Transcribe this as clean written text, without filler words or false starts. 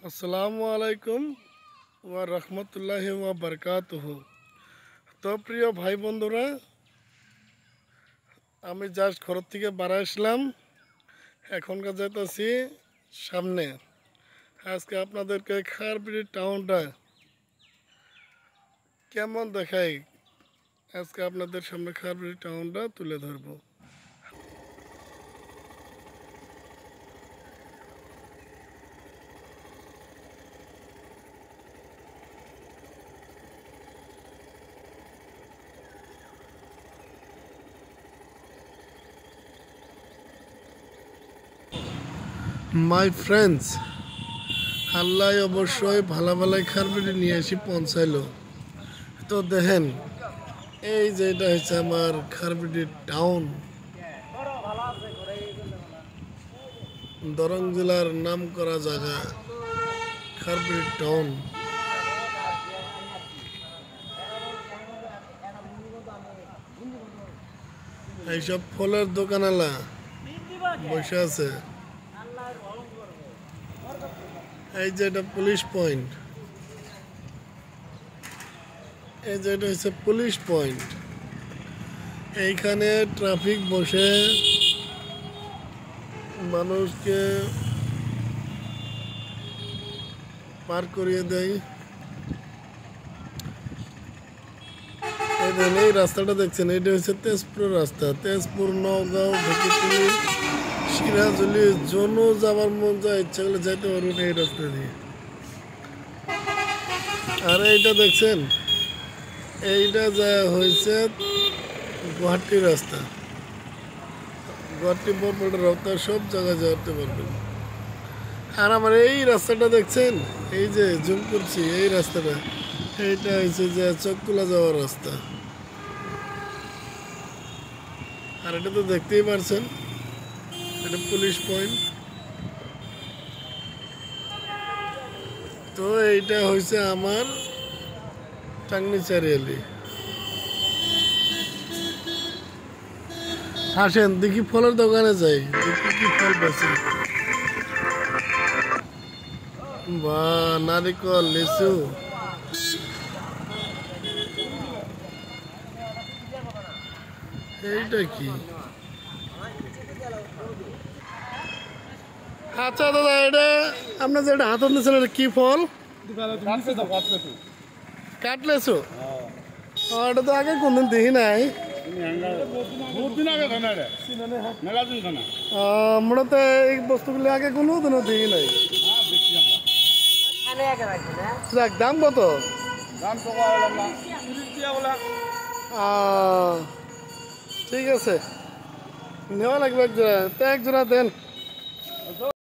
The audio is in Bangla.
আসসালামু আলাইকুম ওয়া রাহমাতুল্লাহি ওয়া বারাকাতুহু। তো প্রিয় ভাই বন্ধুরা, আমি জাস্ট ঘর থেকে বাড়া আসলাম, এখনকার যাইতেছি সামনে। আজকে আপনাদেরকে খারবিড়ি টাউনটা কেমন দেখাই, আজকে আপনাদের সামনে খারবিড়ি টাউনটা তুলে ধরবো। মাই ফ্রেন্ডস, আল্লাহ অবশ্যই ভালো ভালো খারবিড়ি নিয়ে আসি পৌঁছাইলো। তো দেখেন, এই যে এটা হচ্ছে আমার খারবিড়ি টাউন, দরং জেলার নাম করা জায়গা খারবিড়ি টাউন। এইসব ফলের দোকানালা বসে আছে। এই যে এটা পুলিশ পয়েন্ট, এই যে এটা হচ্ছে পুলিশ পয়েন্ট। এইখানে ট্রাফিক বসে মানুষকে পার করিয়ে দেয়। এই রাস্তাটা দেখছেন, এটা হচ্ছে তেজপুরের রাস্তা। তেজপুর, নওগাঁও, ভেটিপুলি, সিরাজুলি জোনও যাবার মন যায়, ইচ্ছা করলে যাইতে পারবেন এই রাস্তা দিয়ে। আর এইটা দেখছেন, এইটা যা হয়েছে গুয়াহাটির রাস্তা। গুয়াহাটি বরপেটা রাস্তা সব জায়গায় যেতে পারবেন। আর আমার এই রাস্তাটা দেখছেন, এই যে জুম করছি, এই রাস্তাটা, এইটা হচ্ছে যে চককুলা যাওয়ার রাস্তা। আর এটা তো দেখতেই পারছেন, এটা পুলিশ পয়েন্ট। তো এইটা হয়েছে আমার টাঙ্গনি চারিয়ালি। আসেন দেখি ফলের দোকানে যাই, দেখি কি ফল পাচ্ছি। বা নারিকল, লিচু, এইটা কি? আচ্ছা দাদা, এটা আপনার যে এটা হাতত নিয়েছেন, এটা কি ফল? কাটলেছো? এটা তো আগে কোনদিন দেখি নাই। আমরা তো এই বস্তুগুলি আগে কোনো দিনও দেখি নাই। যাক, দাম কত? ঠিক আছে, নেওয়া লাগবে এক জোড়া, তো এক জোড়া দেন।